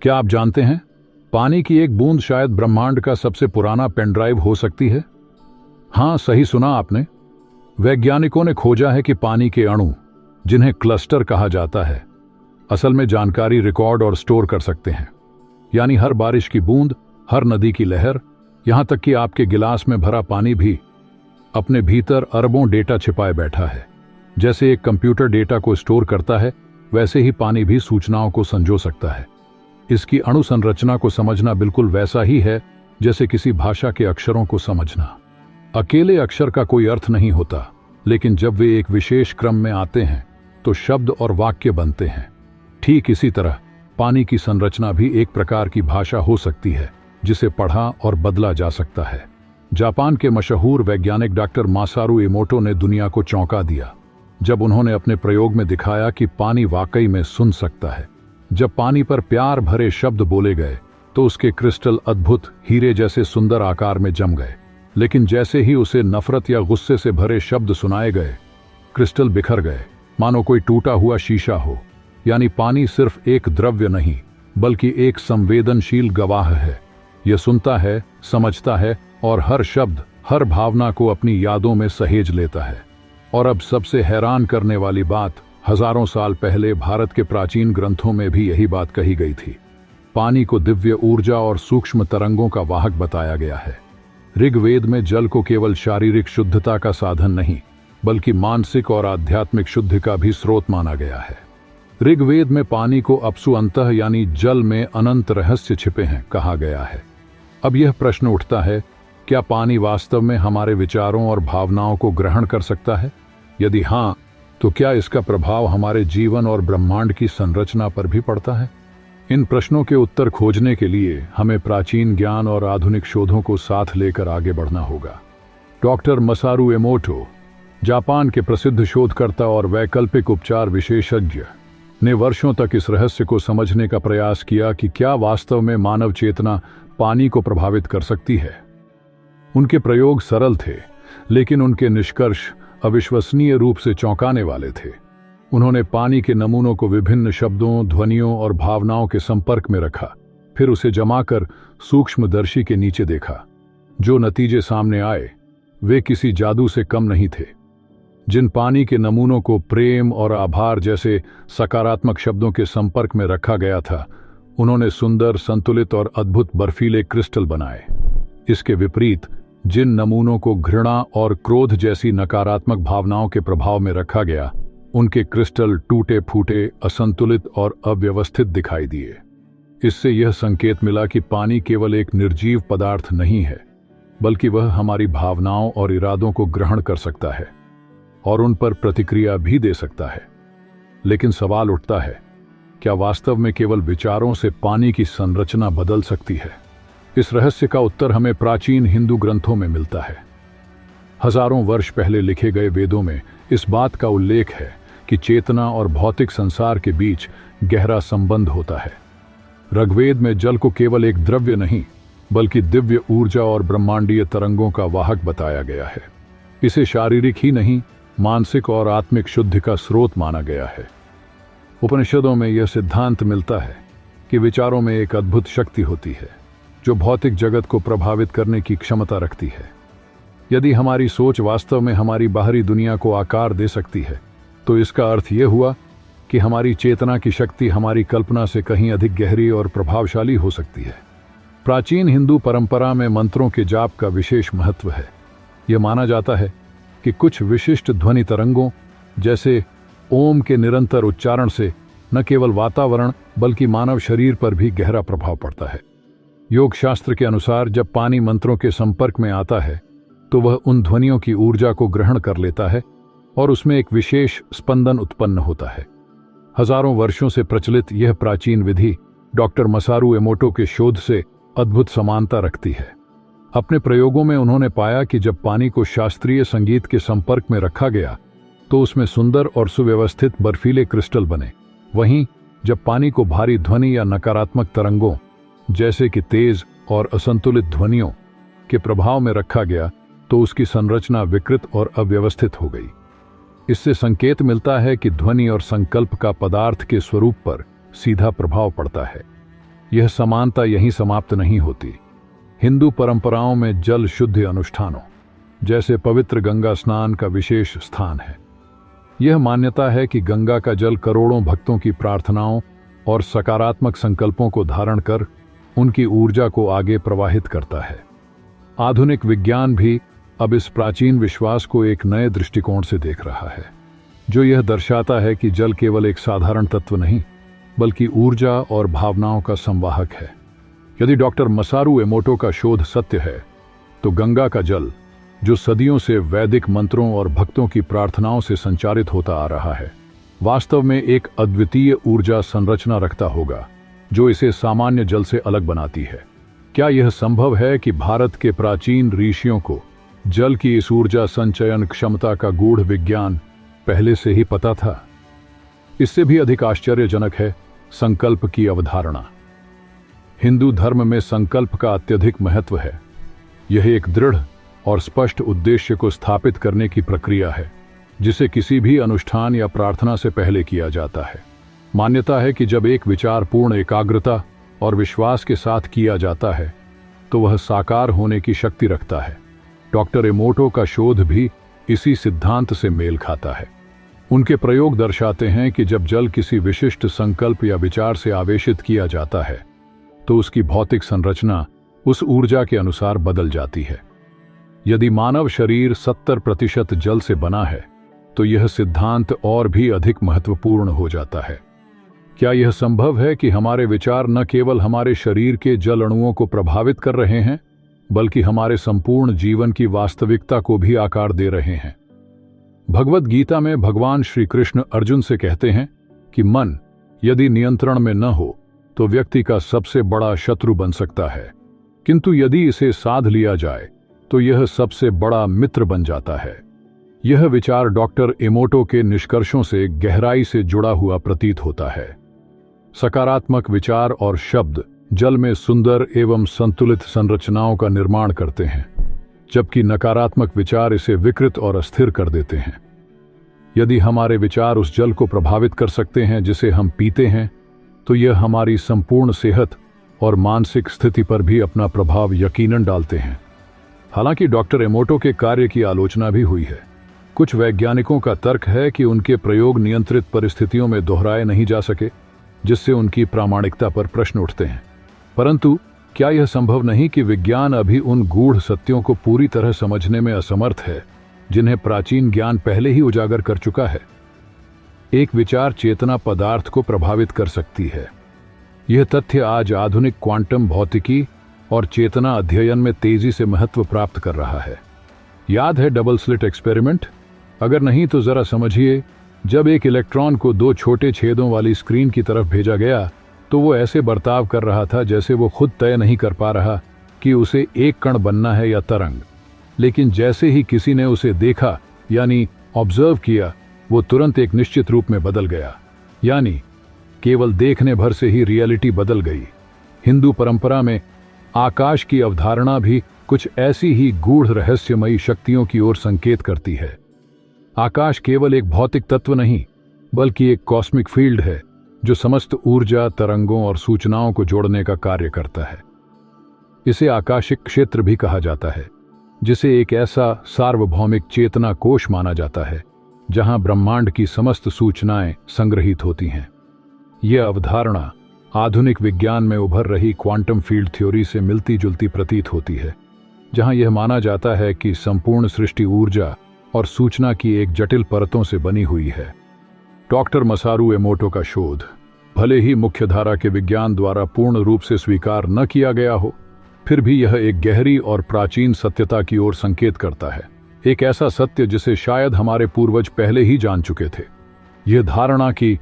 क्या आप जानते हैं, पानी की एक बूंद शायद ब्रह्मांड का सबसे पुराना पेन ड्राइव हो सकती है। हाँ, सही सुना आपने। वैज्ञानिकों ने खोजा है कि पानी के अणु, जिन्हें क्लस्टर कहा जाता है, असल में जानकारी रिकॉर्ड और स्टोर कर सकते हैं। यानी हर बारिश की बूंद, हर नदी की लहर, यहां तक कि आपके गिलास में भरा पानी भी अपने भीतर अरबों डेटा छिपाए बैठा है। जैसे एक कंप्यूटर डेटा को स्टोर करता है, वैसे ही पानी भी सूचनाओं को संजो सकता है। इसकी अणु संरचना को समझना बिल्कुल वैसा ही है जैसे किसी भाषा के अक्षरों को समझना। अकेले अक्षर का कोई अर्थ नहीं होता, लेकिन जब वे एक विशेष क्रम में आते हैं तो शब्द और वाक्य बनते हैं। ठीक इसी तरह पानी की संरचना भी एक प्रकार की भाषा हो सकती है, जिसे पढ़ा और बदला जा सकता है। जापान के मशहूर वैज्ञानिक डॉक्टर मासारू इमोटो ने दुनिया को चौंका दिया जब उन्होंने अपने प्रयोग में दिखाया कि पानी वाकई में सुन सकता है। जब पानी पर प्यार भरे शब्द बोले गए तो उसके क्रिस्टल अद्भुत हीरे जैसे सुंदर आकार में जम गए, लेकिन जैसे ही उसे नफरत या गुस्से से भरे शब्द सुनाए गए, क्रिस्टल बिखर गए, मानो कोई टूटा हुआ शीशा हो। यानी पानी सिर्फ एक द्रव्य नहीं, बल्कि एक संवेदनशील गवाह है। यह सुनता है, समझता है और हर शब्द, हर भावना को अपनी यादों में सहेज लेता है। और अब सबसे हैरान करने वाली बात, हजारों साल पहले भारत के प्राचीन ग्रंथों में भी यही बात कही गई थी। पानी को दिव्य ऊर्जा और सूक्ष्म तरंगों का वाहक बताया गया है। ऋग्वेद में जल को केवल शारीरिक शुद्धता का साधन नहीं, बल्कि मानसिक और आध्यात्मिक शुद्धि का भी स्रोत माना गया है। ऋग्वेद में पानी को अपसु अंतः यानी जल में अनंत रहस्य छिपे हैं कहा गया है। अब यह प्रश्न उठता है, क्या पानी वास्तव में हमारे विचारों और भावनाओं को ग्रहण कर सकता है? यदि हाँ, तो क्या इसका प्रभाव हमारे जीवन और ब्रह्मांड की संरचना पर भी पड़ता है? इन प्रश्नों के उत्तर खोजने के लिए हमें प्राचीन ज्ञान और आधुनिक शोधों को साथ लेकर आगे बढ़ना होगा। डॉक्टर मसारू इमोटो, जापान के प्रसिद्ध शोधकर्ता और वैकल्पिक उपचार विशेषज्ञ, ने वर्षों तक इस रहस्य को समझने का प्रयास किया कि क्या वास्तव में मानव चेतना पानी को प्रभावित कर सकती है। उनके प्रयोग सरल थे, लेकिन उनके निष्कर्ष अविश्वसनीय रूप से चौंकाने वाले थे। उन्होंने पानी के नमूनों को विभिन्न शब्दों, ध्वनियों और भावनाओं के संपर्क में रखा, फिर उसे जमाकर सूक्ष्मदर्शी के नीचे देखा। जो नतीजे सामने आए वे किसी जादू से कम नहीं थे। जिन पानी के नमूनों को प्रेम और आभार जैसे सकारात्मक शब्दों के संपर्क में रखा गया था, उन्होंने सुंदर, संतुलित और अद्भुत बर्फीले क्रिस्टल बनाए। इसके विपरीत जिन नमूनों को घृणा और क्रोध जैसी नकारात्मक भावनाओं के प्रभाव में रखा गया, उनके क्रिस्टल टूटे फूटे, असंतुलित और अव्यवस्थित दिखाई दिए। इससे यह संकेत मिला कि पानी केवल एक निर्जीव पदार्थ नहीं है, बल्कि वह हमारी भावनाओं और इरादों को ग्रहण कर सकता है और उन पर प्रतिक्रिया भी दे सकता है। लेकिन सवाल उठता है, क्या वास्तव में केवल विचारों से पानी की संरचना बदल सकती है? इस रहस्य का उत्तर हमें प्राचीन हिंदू ग्रंथों में मिलता है। हजारों वर्ष पहले लिखे गए वेदों में इस बात का उल्लेख है कि चेतना और भौतिक संसार के बीच गहरा संबंध होता है। ऋग्वेद में जल को केवल एक द्रव्य नहीं, बल्कि दिव्य ऊर्जा और ब्रह्मांडीय तरंगों का वाहक बताया गया है। इसे शारीरिक ही नहीं, मानसिक और आत्मिक शुद्धि का स्रोत माना गया है। उपनिषदों में यह सिद्धांत मिलता है कि विचारों में एक अद्भुत शक्ति होती है जो भौतिक जगत को प्रभावित करने की क्षमता रखती है। यदि हमारी सोच वास्तव में हमारी बाहरी दुनिया को आकार दे सकती है, तो इसका अर्थ यह हुआ कि हमारी चेतना की शक्ति हमारी कल्पना से कहीं अधिक गहरी और प्रभावशाली हो सकती है। प्राचीन हिंदू परंपरा में मंत्रों के जाप का विशेष महत्व है। यह माना जाता है कि कुछ विशिष्ट ध्वनि तरंगों, जैसे ओम के निरंतर उच्चारण से न केवल वातावरण बल्कि मानव शरीर पर भी गहरा प्रभाव पड़ता है। योग शास्त्र के अनुसार जब पानी मंत्रों के संपर्क में आता है तो वह उन ध्वनियों की ऊर्जा को ग्रहण कर लेता है और उसमें एक विशेष स्पंदन उत्पन्न होता है। हजारों वर्षों से प्रचलित यह प्राचीन विधि डॉक्टर मसारू इमोटो के शोध से अद्भुत समानता रखती है। अपने प्रयोगों में उन्होंने पाया कि जब पानी को शास्त्रीय संगीत के संपर्क में रखा गया तो उसमें सुंदर और सुव्यवस्थित बर्फीले क्रिस्टल बने। वहीं जब पानी को भारी ध्वनि या नकारात्मक तरंगों, जैसे कि तेज और असंतुलित ध्वनियों के प्रभाव में रखा गया, तो उसकी संरचना विकृत और अव्यवस्थित हो गई। इससे संकेत मिलता है कि ध्वनि और संकल्प का पदार्थ के स्वरूप पर सीधा प्रभाव पड़ता है। यह समानता यहीं समाप्त नहीं होती। हिंदू परंपराओं में जल शुद्धि अनुष्ठानों जैसे पवित्र गंगा स्नान का विशेष स्थान है। यह मान्यता है कि गंगा का जल करोड़ों भक्तों की प्रार्थनाओं और सकारात्मक संकल्पों को धारण कर उनकी ऊर्जा को आगे प्रवाहित करता है। आधुनिक विज्ञान भी अब इस प्राचीन विश्वास को एक नए दृष्टिकोण से देख रहा है, जो यह दर्शाता है कि जल केवल एक साधारण तत्व नहीं, बल्कि ऊर्जा और भावनाओं का संवाहक है। यदि डॉक्टर मसारू एमोटो का शोध सत्य है, तो गंगा का जल, जो सदियों से वैदिक मंत्रों और भक्तों की प्रार्थनाओं से संचारित होता आ रहा है, वास्तव में एक अद्वितीय ऊर्जा संरचना रखता होगा, जो इसे सामान्य जल से अलग बनाती है। क्या यह संभव है कि भारत के प्राचीन ऋषियों को जल की इस ऊर्जा संचयन क्षमता का गूढ़ विज्ञान पहले से ही पता था? इससे भी अधिक आश्चर्यजनक है संकल्प की अवधारणा। हिंदू धर्म में संकल्प का अत्यधिक महत्व है। यह एक दृढ़ और स्पष्ट उद्देश्य को स्थापित करने की प्रक्रिया है, जिसे किसी भी अनुष्ठान या प्रार्थना से पहले किया जाता है। मान्यता है कि जब एक विचार पूर्ण एकाग्रता और विश्वास के साथ किया जाता है, तो वह साकार होने की शक्ति रखता है। डॉक्टर एमोटो का शोध भी इसी सिद्धांत से मेल खाता है। उनके प्रयोग दर्शाते हैं कि जब जल किसी विशिष्ट संकल्प या विचार से आवेशित किया जाता है, तो उसकी भौतिक संरचना उस ऊर्जा के अनुसार बदल जाती है। यदि मानव शरीर 70% जल से बना है, तो यह सिद्धांत और भी अधिक महत्वपूर्ण हो जाता है। क्या यह संभव है कि हमारे विचार न केवल हमारे शरीर के जल अणुओं को प्रभावित कर रहे हैं, बल्कि हमारे संपूर्ण जीवन की वास्तविकता को भी आकार दे रहे हैं? भगवद गीता में भगवान श्री कृष्ण अर्जुन से कहते हैं कि मन यदि नियंत्रण में न हो, तो व्यक्ति का सबसे बड़ा शत्रु बन सकता है, किंतु यदि इसे साध लिया जाए, तो यह सबसे बड़ा मित्र बन जाता है। यह विचार डॉक्टर एमोटो के निष्कर्षों से गहराई से जुड़ा हुआ प्रतीत होता है। सकारात्मक विचार और शब्द जल में सुंदर एवं संतुलित संरचनाओं का निर्माण करते हैं, जबकि नकारात्मक विचार इसे विकृत और अस्थिर कर देते हैं। यदि हमारे विचार उस जल को प्रभावित कर सकते हैं जिसे हम पीते हैं, तो यह हमारी संपूर्ण सेहत और मानसिक स्थिति पर भी अपना प्रभाव यकीनन डालते हैं। हालांकि डॉक्टर एमोटो के कार्य की आलोचना भी हुई है। कुछ वैज्ञानिकों का तर्क है कि उनके प्रयोग नियंत्रित परिस्थितियों में दोहराए नहीं जा सके, जिससे उनकी प्रामाणिकता पर प्रश्न उठते हैं। परंतु क्या यह संभव नहीं कि विज्ञान अभी उन गूढ़ सत्यों को पूरी तरह समझने में असमर्थ है, जिन्हें प्राचीन ज्ञान पहले ही उजागर कर चुका है? एक विचार चेतना पदार्थ को प्रभावित कर सकती है। यह तथ्य आज आधुनिक क्वांटम भौतिकी और चेतना अध्ययन में तेजी से महत्व प्राप्त कर रहा है। याद है डबल स्लिट एक्सपेरिमेंट? अगर नहीं तो जरा समझिए। जब एक इलेक्ट्रॉन को 2 छोटे छेदों वाली स्क्रीन की तरफ भेजा गया, तो वो ऐसे बर्ताव कर रहा था जैसे वो खुद तय नहीं कर पा रहा कि उसे एक कण बनना है या तरंग। लेकिन जैसे ही किसी ने उसे देखा, यानी ऑब्जर्व किया, वो तुरंत एक निश्चित रूप में बदल गया। यानी केवल देखने भर से ही रियलिटी बदल गई। हिंदू परंपरा में आकाश की अवधारणा भी कुछ ऐसी ही गूढ़ रहस्यमयी शक्तियों की ओर संकेत करती है। आकाश केवल एक भौतिक तत्व नहीं, बल्कि एक कॉस्मिक फील्ड है, जो समस्त ऊर्जा, तरंगों और सूचनाओं को जोड़ने का कार्य करता है। इसे आकाशिक क्षेत्र भी कहा जाता है, जिसे एक ऐसा सार्वभौमिक चेतना कोश माना जाता है, जहां ब्रह्मांड की समस्त सूचनाएं संग्रहित होती हैं। यह अवधारणा आधुनिक विज्ञान में उभर रही क्वांटम फील्ड थ्योरी से मिलती जुलती प्रतीत होती है, जहां यह माना जाता है कि संपूर्ण सृष्टि ऊर्जा और सूचना की एक जटिल परतों से बनी हुई है। डॉक्टर मसारू एमोटो का शोध भले ही मुख्यधारा के विज्ञान द्वारा पूर्ण रूप से स्वीकार न किया गया हो, फिर भी यह एक गहरी और प्राचीन सत्यता की ओर संकेत करता है। एक ऐसा सत्य जिसे शायद हमारे पूर्वज पहले ही जान चुके थे। यह धारणा कि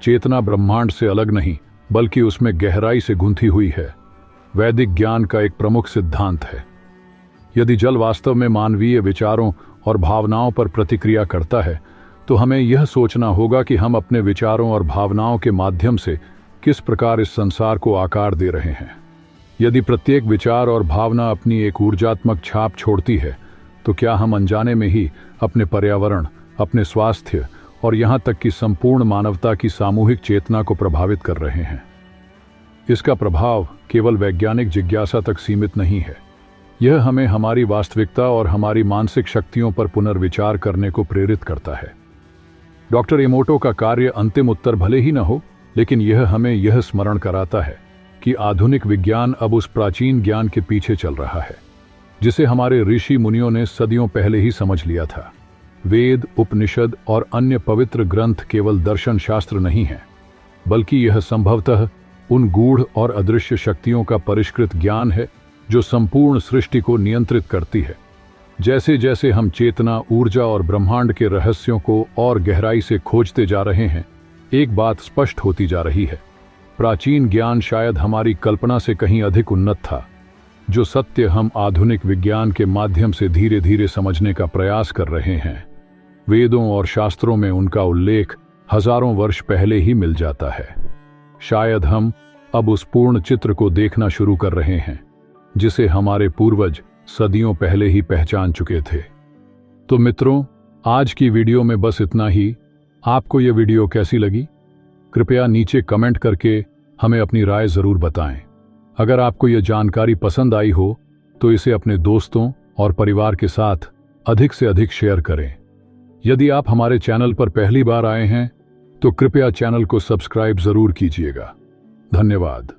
चेतना ब्रह्मांड से अलग नहीं, बल्कि उसमें गहराई से गुंथी हुई है, वैदिक ज्ञान का एक प्रमुख सिद्धांत है। यदि जल वास्तव में मानवीय विचारों और भावनाओं पर प्रतिक्रिया करता है, तो हमें यह सोचना होगा कि हम अपने विचारों और भावनाओं के माध्यम से किस प्रकार इस संसार को आकार दे रहे हैं। यदि प्रत्येक विचार और भावना अपनी एक ऊर्जात्मक छाप छोड़ती है, तो क्या हम अनजाने में ही अपने पर्यावरण, अपने स्वास्थ्य और यहाँ तक कि संपूर्ण मानवता की सामूहिक चेतना को प्रभावित कर रहे हैं? इसका प्रभाव केवल वैज्ञानिक जिज्ञासा तक सीमित नहीं है। यह हमें हमारी वास्तविकता और हमारी मानसिक शक्तियों पर पुनर्विचार करने को प्रेरित करता है। डॉक्टर इमोटो का कार्य अंतिम उत्तर भले ही न हो, लेकिन यह हमें यह स्मरण कराता है कि आधुनिक विज्ञान अब उस प्राचीन ज्ञान के पीछे चल रहा है जिसे हमारे ऋषि मुनियों ने सदियों पहले ही समझ लिया था। वेद, उपनिषद और अन्य पवित्र ग्रंथ केवल दर्शन शास्त्र नहीं हैं, बल्कि यह संभवतः उन गूढ़ और अदृश्य शक्तियों का परिष्कृत ज्ञान है जो संपूर्ण सृष्टि को नियंत्रित करती है। जैसे जैसे हम चेतना, ऊर्जा और ब्रह्मांड के रहस्यों को और गहराई से खोजते जा रहे हैं, एक बात स्पष्ट होती जा रही है। प्राचीन ज्ञान शायद हमारी कल्पना से कहीं अधिक उन्नत था। जो सत्य हम आधुनिक विज्ञान के माध्यम से धीरे धीरे समझने का प्रयास कर रहे हैं, वेदों और शास्त्रों में उनका उल्लेख हजारों वर्ष पहले ही मिल जाता है। शायद हम अब उस पूर्ण चित्र को देखना शुरू कर रहे हैं जिसे हमारे पूर्वज सदियों पहले ही पहचान चुके थे। तो मित्रों, आज की वीडियो में बस इतना ही। आपको यह वीडियो कैसी लगी? कृपया नीचे कमेंट करके हमें अपनी राय जरूर बताएं। अगर आपको यह जानकारी पसंद आई हो तो इसे अपने दोस्तों और परिवार के साथ अधिक से अधिक शेयर करें। यदि आप हमारे चैनल पर पहली बार आए हैं तो कृपया चैनल को सब्सक्राइब जरूर कीजिएगा। धन्यवाद।